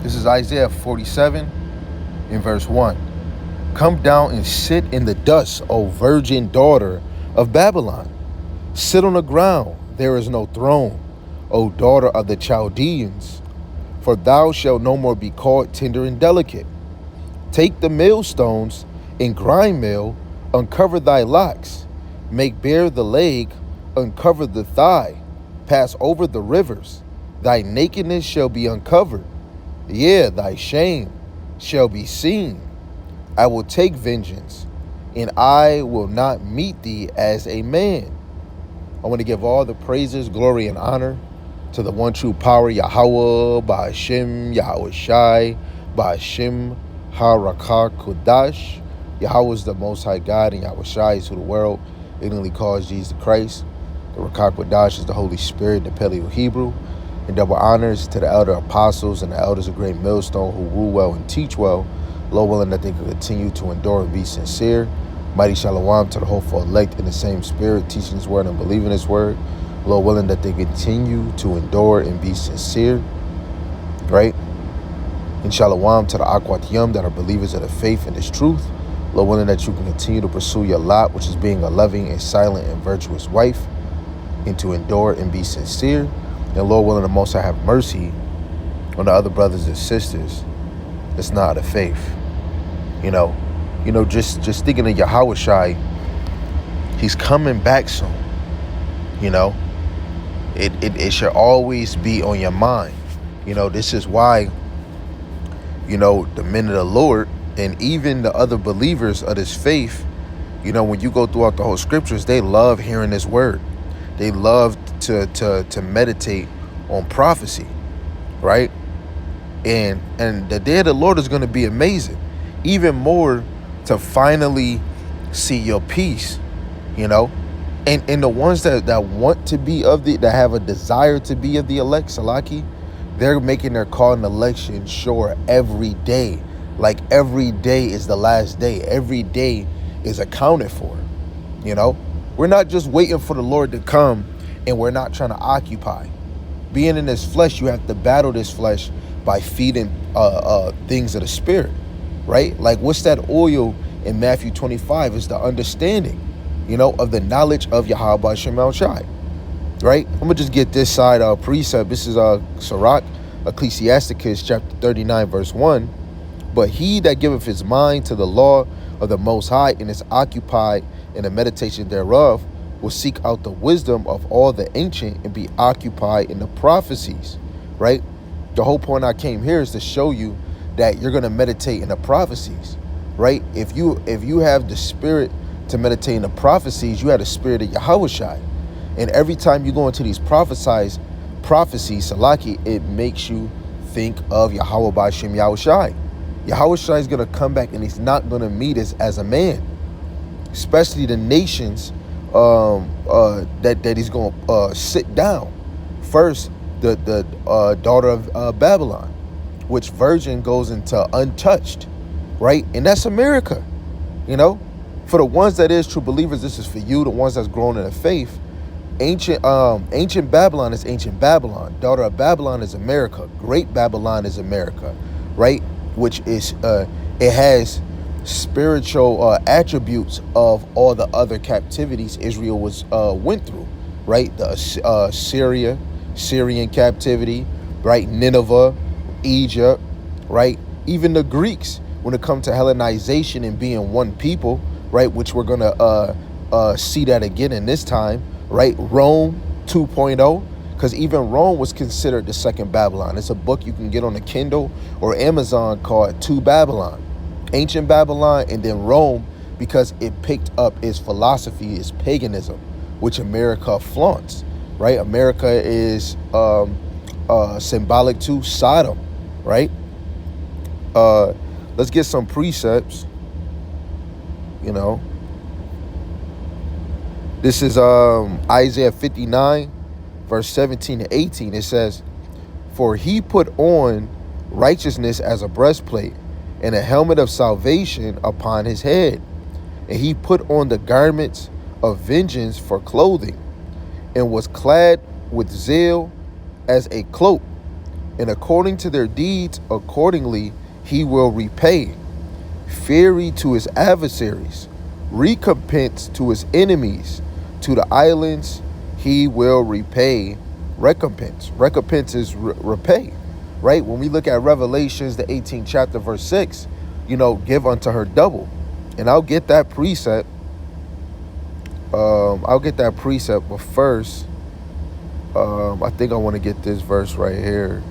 This is Isaiah 47 in verse 1. Come down and sit in the dust, O virgin daughter of Babylon. Sit on the ground, there is no throne, O daughter of the Chaldeans. For thou shalt no more be called tender and delicate. Take the millstones and grind meal, uncover thy locks. Make bare the leg, uncover the thigh. Pass over the rivers. Thy nakedness shall be uncovered. Yea, thy shame shall be seen. I will take vengeance, and I will not meet thee as a man. I want to give all the praises, glory, and honor to the one true power, Yahweh, Ba'ashem, Yahawashi, Ba'ashem, Harakah, Kodash. Yahweh is the Most High God, and Yahawashi is who the world ignorantly calls Jesus Christ. The Rakah Kodash is the Holy Spirit, the Paleo Hebrew. And double honors to the elder apostles and the elders of Great Millstone who rule well and teach well, Lord willing that they can continue to endure and be sincere. Mighty Shalom to the hopeful elect in the same spirit, teaching His word and believing His word. Lord willing that they continue to endure and be sincere, right? And Shalom to the Akwat Yum that are believers of the faith and this truth. Lord willing that you can continue to pursue your lot, which is being a loving and silent and virtuous wife, and to endure and be sincere. And Lord willing, the Most High have mercy on the other brothers and sisters that's not of faith. You know, just thinking of Yahawashi, He's coming back soon. You know, it should always be on your mind. You know, this is why, you know, the men of the Lord and even the other believers of this faith, you know, when you go throughout the whole scriptures, they love hearing this word. They love to meditate on prophecy, right? And the day of the Lord is going to be amazing. Even more to finally see your peace, you know? And the ones that want to be of that have a desire to be of the elect, Salaki, they're making their call and election sure every day. Like every day is the last day. Every day is accounted for, you know? We're not just waiting for the Lord to come and we're not trying to occupy. Being in this flesh, you have to battle this flesh by feeding things of the spirit, right? Like what's that oil in Matthew 25 is the understanding, you know, of the knowledge of Yahweh Shem Shai, right? I'm gonna just get this side precept. This is Sirach, Ecclesiasticus chapter 39 verse 1. But he that giveth his mind to the law of the Most High and is occupied in the meditation thereof will seek out the wisdom of all the ancient and be occupied in the prophecies, right? The whole point I came here is to show you that you're going to meditate in the prophecies, right? If you have the spirit to meditate in the prophecies, you have the spirit of Yahawashi. And every time you go into these prophecies, Salaki, it makes you think of Yahweh Ba'ashem Yahawashi. Yahawashi is going to come back and He's not going to meet us as a man, especially the nations that He's going to sit down. First, the daughter of Babylon, which virgin goes into untouched, right? And that's America, you know? For the ones that is true believers, this is for you. The ones that's grown in the faith, ancient Babylon is ancient Babylon. Daughter of Babylon is America. Great Babylon is America, right? Which is it has spiritual attributes of all the other captivities Israel went through, right? The Syrian captivity, right? Nineveh, Egypt, right? Even the Greeks, when it comes to Hellenization and being one people, right? Which we're gonna see that again in this time, right? Rome 2.0. Because even Rome was considered the second Babylon. It's a book you can get on the Kindle or Amazon called To Babylon. Ancient Babylon and then Rome, because it picked up its philosophy, its paganism, which America flaunts, right? America is symbolic to Sodom, right? Let's get some precepts, you know. This is Isaiah 59. Verse 17 to 18, it says, For He put on righteousness as a breastplate and a helmet of salvation upon His head. And He put on the garments of vengeance for clothing and was clad with zeal as a cloak. And according to their deeds, accordingly he will repay. Fury to his adversaries, recompense to his enemies. To the islands he will repay recompense. Recompense is repay, right? When we look at Revelations, the 18th chapter, verse 6, give unto her double. And I'll get that precept. But first, I think I want to get this verse right here.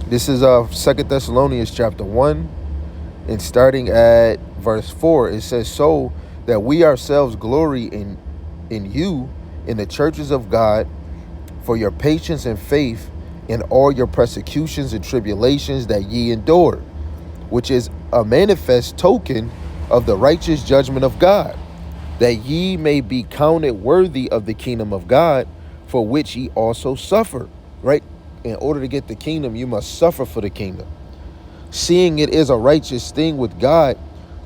This is 2 Thessalonians chapter 1, and starting at verse 4, it says, so that we ourselves glory in you, in the churches of God, for your patience and faith in all your persecutions and tribulations that ye endure, which is a manifest token of the righteous judgment of God, that ye may be counted worthy of the kingdom of God, for which ye also suffer, right? In order to get the kingdom, you must suffer for the kingdom. Seeing it is a righteous thing with God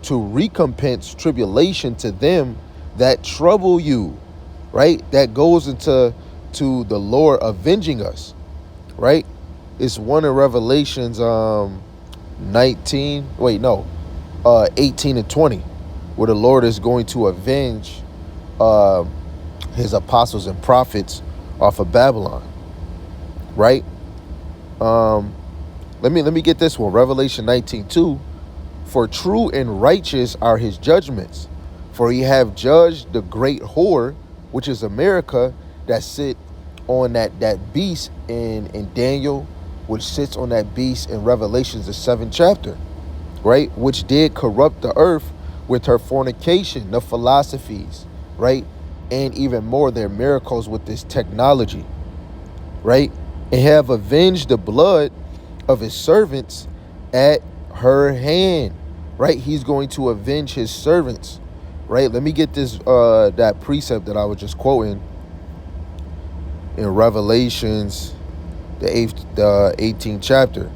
to recompense tribulation to them that trouble you, right? That goes into the Lord avenging us, right? It's one in Revelations 18 and 20, where the Lord is going to avenge his apostles and prophets off of Babylon, right? Let me get this one. Revelation 19:2. For true and righteous are his judgments, for he have judged the great whore, which is America, that sit on that beast in Daniel, which sits on that beast in Revelations, the 7th chapter, right? Which did corrupt the earth with her fornication, the philosophies, right? And even more, their miracles with this technology, right? And have avenged the blood of his servants at her hand, right? He's going to avenge his servants, right? Let me get this, that precept that I was just quoting in Revelations, the 18th chapter.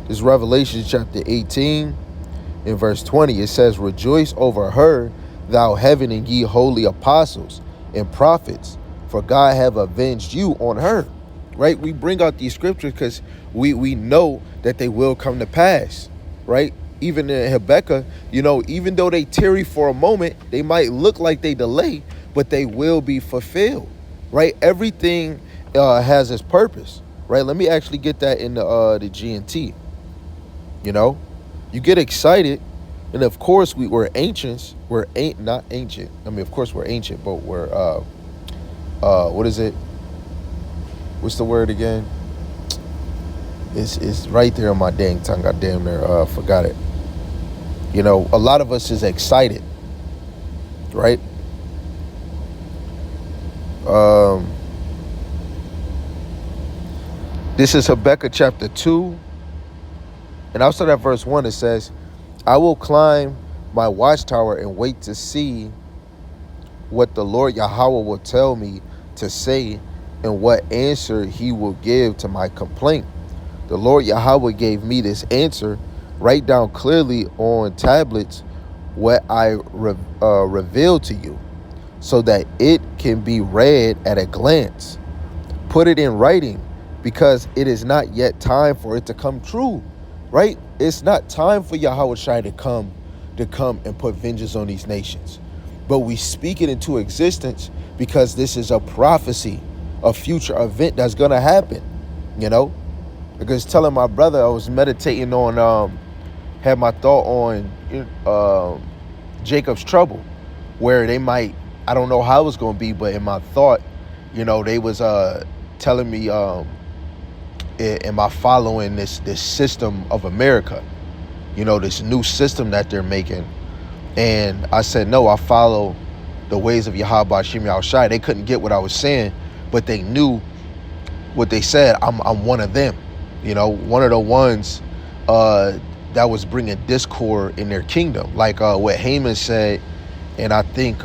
This Revelation chapter 18 in verse 20, it says, rejoice over her, thou heaven, and ye holy apostles and prophets, for God have avenged you on her, right? We bring out these scriptures because we know that they will come to pass, right? Even in Habakkuk, even though they tarry for a moment, they might look like they delay, but they will be fulfilled, right? Everything has its purpose, right? Let me actually get that in the GNT. You get excited, and of course we're ancients. Not ancient. I mean, of course we're ancient, but we're what is it? What's the word again? It's right there on my dang tongue. I damn near forgot it. A lot of us is excited, right? This is Habakkuk chapter 2. And I'll start at verse 1. It says, I will climb my watchtower and wait to see what the Lord Yahweh will tell me to say and what answer he will give to my complaint. The Lord Yahweh gave me this answer. Write down clearly on tablets what I revealed to you, so that it can be read at a glance. Put it in writing, because it is not yet time for it to come true. Right? It's not time for Yahawashi to come and put vengeance on these nations. But we speak it into existence because this is a prophecy, a future event that's going to happen, Because telling my brother, I was meditating on, had my thought on Jacob's trouble, where they might, I don't know how it's going to be, but in my thought, they was telling me, am I following this system of America, this new system that they're making? And I said, no, I follow the ways of Yahawashi Yahawashi. They couldn't get what I was saying, but they knew what they said. I'm one of them, one of the ones that was bringing discord in their kingdom, like what Haman said, and I think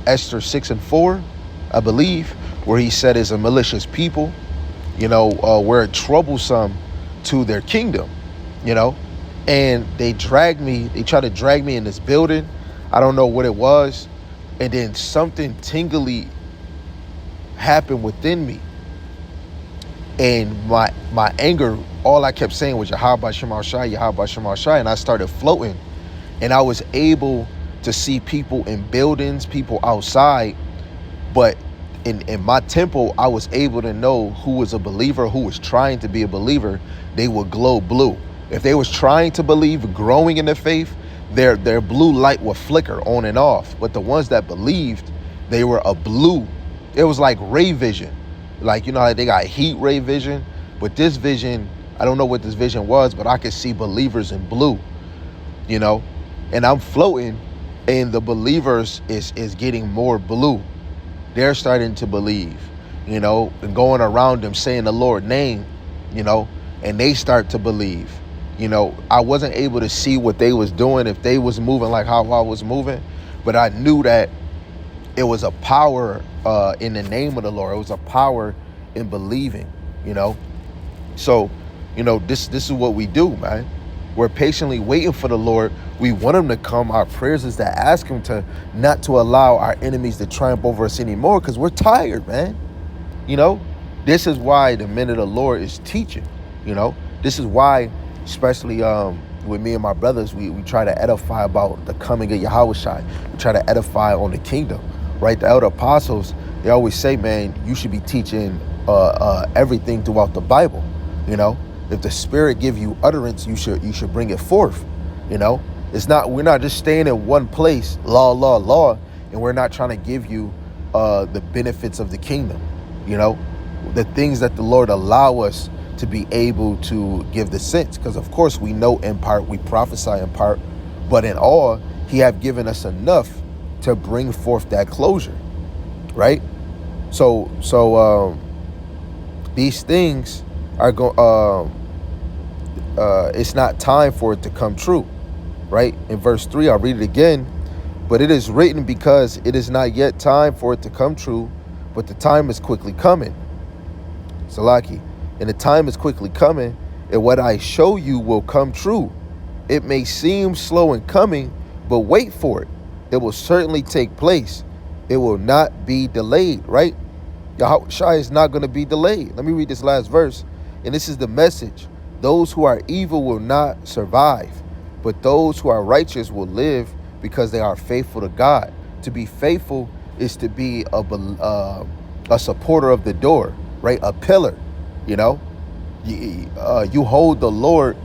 Esther 6:4, I believe, where he said is a malicious people, we're troublesome to their kingdom, and they tried to drag me in this building. I don't know what it was. And then something tingly happened within me. And my anger, all I kept saying was Yahawashi Shai, Yahawashi Shai, and I started floating. And I was able to see people in buildings, people outside, but in my temple, I was able to know who was a believer, who was trying to be a believer. They would glow blue. If they was trying to believe, growing in their faith, their blue light would flicker on and off. But the ones that believed, they were a blue. It was like ray vision. Like, you know how they got heat ray vision? But this vision, I don't know what this vision was, but I could see believers in blue, you know? And I'm floating, and the believers is getting more blue. They're starting to believe, you know, and going around them saying the Lord's name, you know, and they start to believe. You know, I wasn't able to see what they was doing, if they was moving like how I was moving, but I knew that it was a power in the name of the Lord. It was a power in believing, you know. So, you know, this is what we do, man. We're patiently waiting for the Lord. We want him to come. Our prayers is to ask him to not to allow our enemies to triumph over us anymore, because we're tired, man. You know, this is why the men of the Lord is teaching, you know. This is why, especially with me and my brothers, we try to edify about the coming of Yahawashi. We try to edify on the kingdom, right? The elder apostles, they always say, man, you should be teaching everything throughout the Bible, you know. If the Spirit give you utterance, you should bring it forth, you know. We're not just staying in one place, law, and we're not trying to give you the benefits of the kingdom, you know, the things that the Lord allow us to be able to give the sense. Because of course we know in part, we prophesy in part, but in all, he have given us enough to bring forth that closure, right? So these things are going. It's not time for it to come true, right? In verse 3, I'll read it again. But it is written, because it is not yet time for it to come true, but the time is quickly coming. Salaki. And the time is quickly coming, and what I show you will come true. It may seem slow in coming, but wait for it. It will certainly take place. It will not be delayed, right? Yahawashi is not going to be delayed. Let me read this last verse. And this is the message. Those who are evil will not survive, but those who are righteous will live, because they are faithful to God. To be faithful is to be a supporter of the door, right? A pillar, you know. You hold the Lord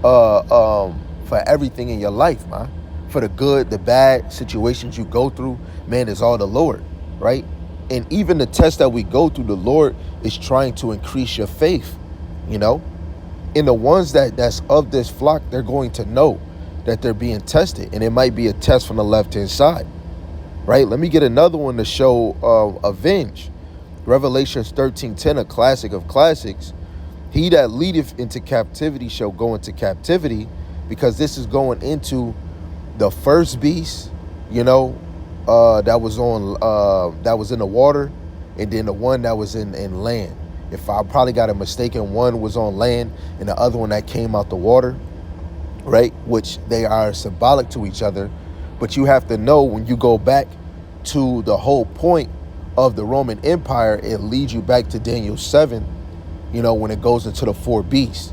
for everything in your life, man. For the good, the bad situations you go through, man, is all the Lord, right? And even the test that we go through, the Lord is trying to increase your faith, you know. And the ones that's of this flock, they're going to know that they're being tested. And it might be a test from the left-hand side, right? Let me get another one to show avenge. Revelations 13:10, a classic of classics. He that leadeth into captivity shall go into captivity, because this is going into the first beast, you know, that was in the water, and then the one that was in land. If I probably got it mistaken, one was on land and the other one that came out the water, right? Which they are symbolic to each other. But you have to know, when you go back to the whole point of the Roman Empire, it leads you back to Daniel 7, you know, when it goes into the four beasts,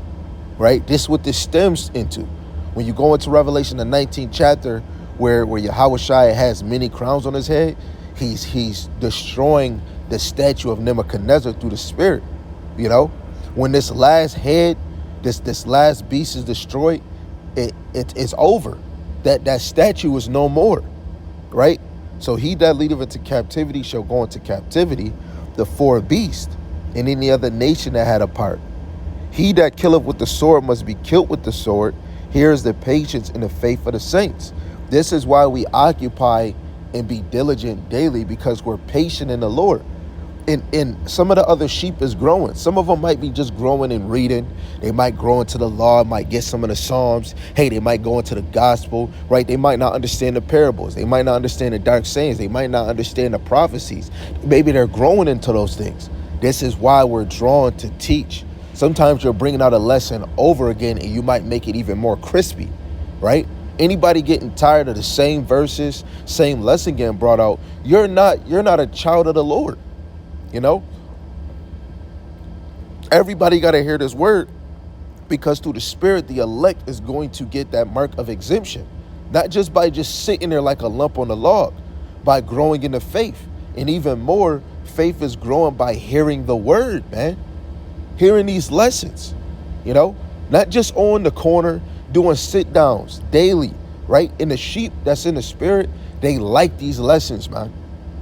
right? This is what this stems into. When you go into Revelation, the 19th chapter, where Yahawashi has many crowns on his head, he's destroying the statue of Nebuchadnezzar through the Spirit, you know. When this last head, this last beast is destroyed, it's over. That statue is no more, right? So he that leadeth into captivity shall go into captivity, the four beasts, and any other nation that had a part. He that killeth with the sword must be killed with the sword. Here is the patience and the faith of the saints. This is why we occupy and be diligent daily, because we're patient in the Lord. And some of the other sheep is growing. Some of them might be just growing and reading. They might grow into the law, might get some of the Psalms. Hey, they might go into the gospel, right? They might not understand the parables. They might not understand the dark sayings. They might not understand the prophecies. Maybe they're growing into those things. This is why we're drawn to teach. Sometimes you're bringing out a lesson over again, and you might make it even more crispy, right? Anybody getting tired of the same verses, same lesson getting brought out, you're not a child of the Lord. You know, Everybody got to hear this word, because through the Spirit, the elect is going to get that mark of exemption. Not just by just sitting there like a lump on a log, by growing in the faith. And even more, faith is growing by hearing the word, man. Hearing these lessons, you know, not just on the corner doing sit downs daily, right? And the sheep that's in the Spirit, they like these lessons, man.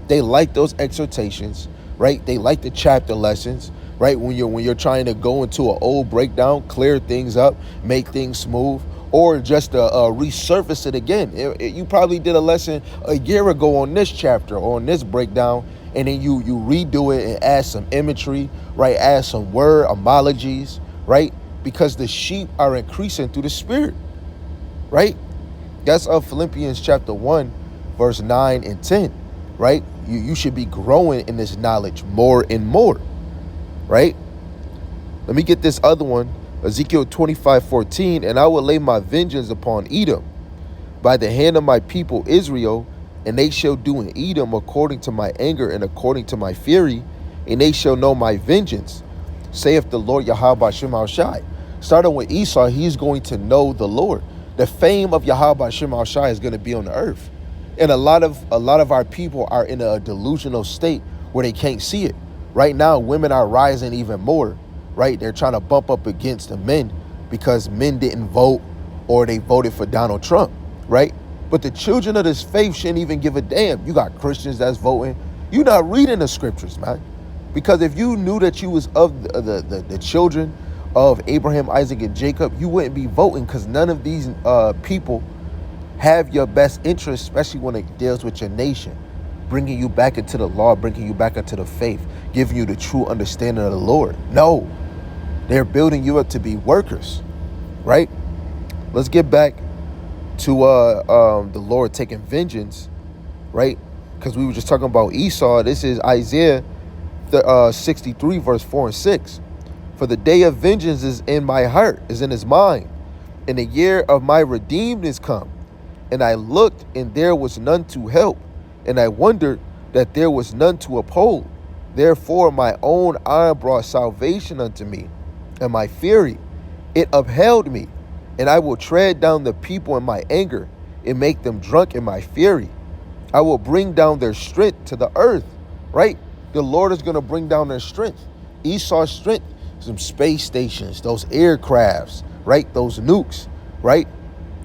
They like those exhortations, right? They like the chapter lessons, right? When you're trying to go into an old breakdown, clear things up, make things smooth, or just resurface it again. You probably did a lesson a year ago on this chapter or on this breakdown, and then you redo it and add some imagery, right? Add some word homologies, right? Because the sheep are increasing through the Spirit, right? That's of Philippians chapter 1, verse 9 and 10, right? You should be growing in this knowledge more and more, right? Let me get this other one, Ezekiel 25:14, and I will lay my vengeance upon Edom by the hand of my people Israel, and they shall do in Edom according to my anger and according to my fury, and they shall know my vengeance, saith the Lord Yahawashi. Starting with Esau, he's going to know the Lord. The fame of Yahawashi is going to be on the earth. And a lot of our people are in a delusional state where they can't see it. Right now, women are rising even more, right? They're trying to bump up against the men because men didn't vote or they voted for Donald Trump, right? But the children of this faith shouldn't even give a damn. You got Christians that's voting. You're not reading the scriptures, man. Because if you knew that you was of the children of Abraham, Isaac, and Jacob, you wouldn't be voting, because none of these people have your best interest, especially when it deals with your nation, bringing you back into the law, bringing you back into the faith, giving you the true understanding of the Lord. No, they're building you up to be workers, right? Let's get back to the Lord taking vengeance, right? Because we were just talking about Esau. This is Isaiah 63, verse 4 and 6. For the day of vengeance is in my heart, is in his mind, and the year of my redeemed is come. And I looked, and there was none to help, and I wondered that there was none to uphold. Therefore my own arm brought salvation unto me, and my fury, it upheld me. And I will tread down the people in my anger, and make them drunk in my fury. I will bring down their strength to the earth, right? The Lord is going to bring down their strength. Esau's strength, some space stations, those aircrafts, right? Those nukes, right?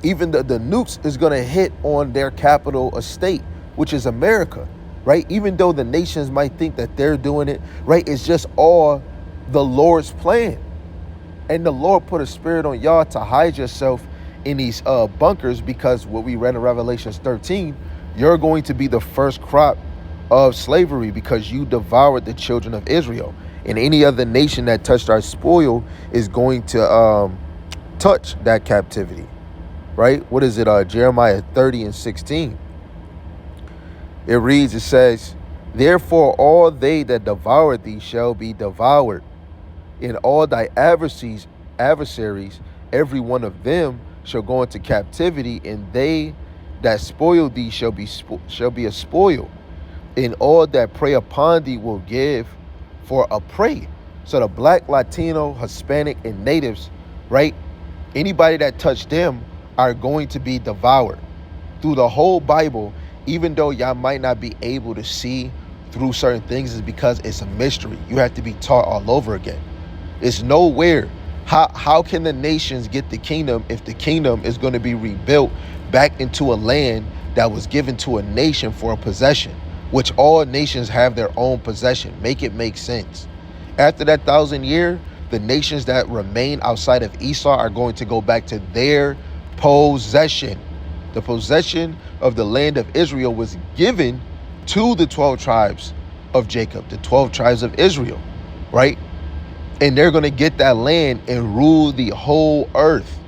Even the nukes is going to hit on their capital estate, which is America, right? Even though the nations might think that they're doing it, right? It's just all the Lord's plan. And the Lord put a spirit on y'all to hide yourself in these bunkers, because what we read in Revelation 13, you're going to be the first crop of slavery because you devoured the children of Israel. And any other nation that touched our spoil is going to touch that captivity, right? What is it? Jeremiah 30 and 16. It reads, it says, therefore all they that devour thee shall be devoured, and all thy adversaries, every one of them shall go into captivity, and they that spoil thee shall be a spoil, and all that prey upon thee will give for a prey. So the black, Latino, Hispanic, and natives, right? Anybody that touched them are going to be devoured. Through the whole Bible, even though y'all might not be able to see through certain things, is because it's a mystery. You have to be taught all over again. It's nowhere. How can the nations get the kingdom if the kingdom is going to be rebuilt back into a land that was given to a nation for a possession, which all nations have their own possession? Make it make sense. After that 1,000 year, the nations that remain outside of Esau are going to go back to their possession. The possession of the land of Israel was given to the 12 tribes of Jacob, the 12 tribes of Israel, right? And they're going to get that land and rule the whole earth.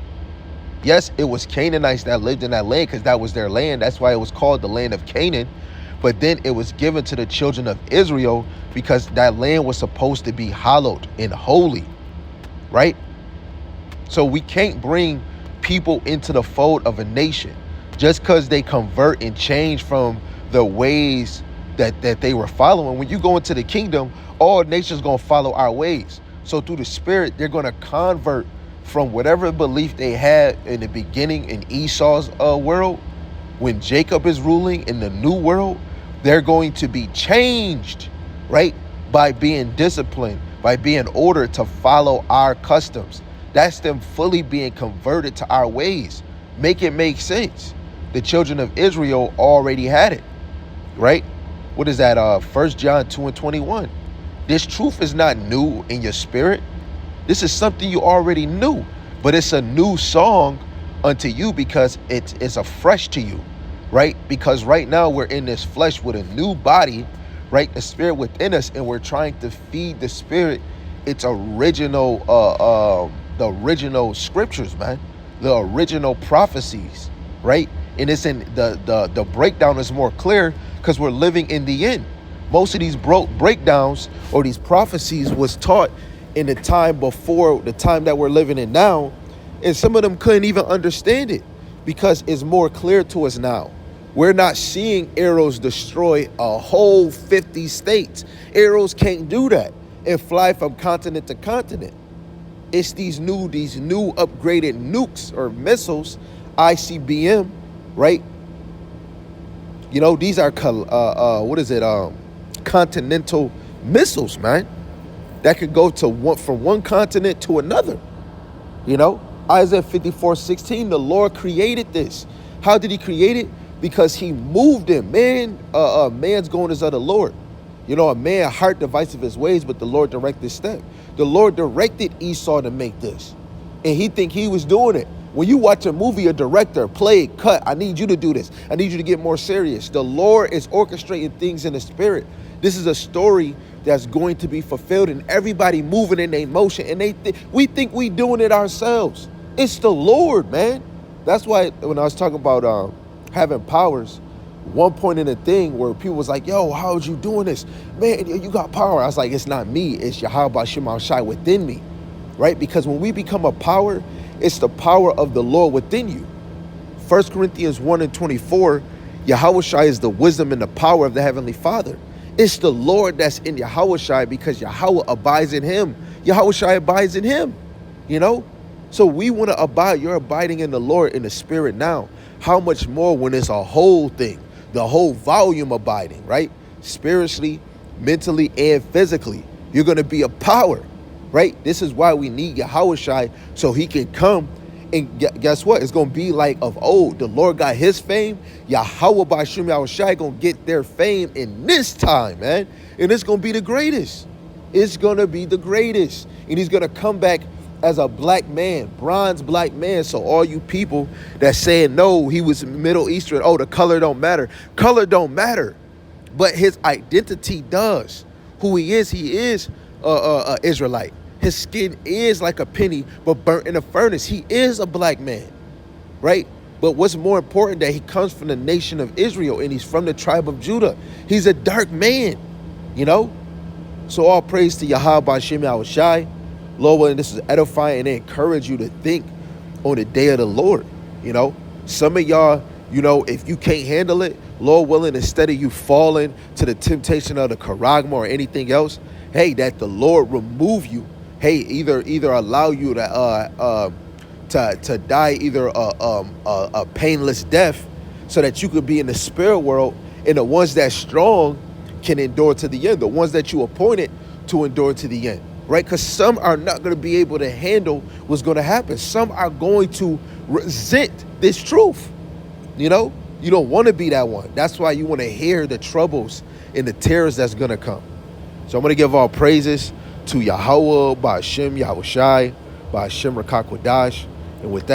Yes, it was Canaanites that lived in that land because that was their land. That's why it was called the land of Canaan. But then it was given to the children of Israel because that land was supposed to be hallowed and holy, right? So we can't bring people into the fold of a nation just because they convert and change from the ways that they were following. When you go into the kingdom, all nations going to follow our ways. So through the Spirit, they're going to convert from whatever belief they had in the beginning in Esau's world. When Jacob is ruling in the new world, they're going to be changed, right? By being disciplined, by being ordered to follow our customs. That's them fully being converted to our ways. Make it make sense. The children of Israel already had it, right? What is that? 1 John 2 and 21. This truth is not new in your spirit. This is something you already knew, but it's a new song unto you because it is afresh to you, right? Because right now we're in this flesh with a new body, right? The spirit within us, and we're trying to feed the spirit its original, the original scriptures, man, the original prophecies, right? And it's in the breakdown is more clear because we're living in the end. Most of these breakdowns or these prophecies was taught in the time before the time that we're living in now, and some of them couldn't even understand it because it's more clear to us now. We're not seeing arrows destroy a whole 50 states. Arrows can't do that and fly from continent to continent. It's these new upgraded nukes or missiles, ICBM, right? You know, these are continental missiles, man, that could go to from one continent to another. You know, Isaiah 54:16, the Lord created this. How did he create it? Because he moved him. Man's going is of the Lord. You know, a man heart device of his ways, but the Lord directed his step. The Lord directed Esau to make this, and he think he was doing it. When you watch a movie, a director play, cut, I need you to do this. I need you to get more serious. The Lord is orchestrating things in the spirit. This is a story that's going to be fulfilled, and everybody moving in their motion, and we think we doing it ourselves. It's the Lord, man. That's why when I was talking about having powers, one point in the thing where people was like, yo, how are you doing this? Man, you got power. I was like, it's not me. It's Yahawashi within me, right? Because when we become a power, it's the power of the Lord within you. 1 Corinthians 1 and 24, Yahawashi is the wisdom and the power of the Heavenly Father. It's the Lord that's in Yahawashi because Yahweh abides in him. Yahawashi abides in him, you know? So we want to abide. You're abiding in the Lord in the spirit now. How much more when it's a whole thing, the whole volume abiding, right? Spiritually, mentally, and physically. You're going to be a power, right? This is why we need Yahawashi so he can come. And guess what? It's going to be like of old. The Lord got his fame. Yahweh by Shem Yahawashi going to get their fame in this time, man. And it's going to be the greatest. It's going to be the greatest. And he's going to come back as a black man, bronze black man. So all you people that saying, no, he was Middle Eastern. Oh, the color don't matter. Color don't matter. But his identity does. Who he is Israelite. His skin is like a penny, but burnt in a furnace. He is a black man, right? But what's more important, that he comes from the nation of Israel and he's from the tribe of Judah. He's a dark man, you know? So all praise to Yahweh by Shem Yahawashi. Lord willing, this is edifying and they encourage you to think on the day of the Lord, you know? Some of y'all, you know, if you can't handle it, Lord willing, instead of you falling to the temptation of the charagma or anything else, hey, that the Lord remove you. Hey, either allow you to die either a painless death, so that you could be in the spirit world, and the ones that's strong can endure to the end. The ones that you appointed to endure to the end, right? Because some are not going to be able to handle what's going to happen. Some are going to resent this truth. You know, you don't want to be that one. That's why you want to hear the troubles and the terrors that's going to come. So I'm going to give all praises to Yahweh, by Hashem Yahawashi, by Hashem Rakakwadash. And with that,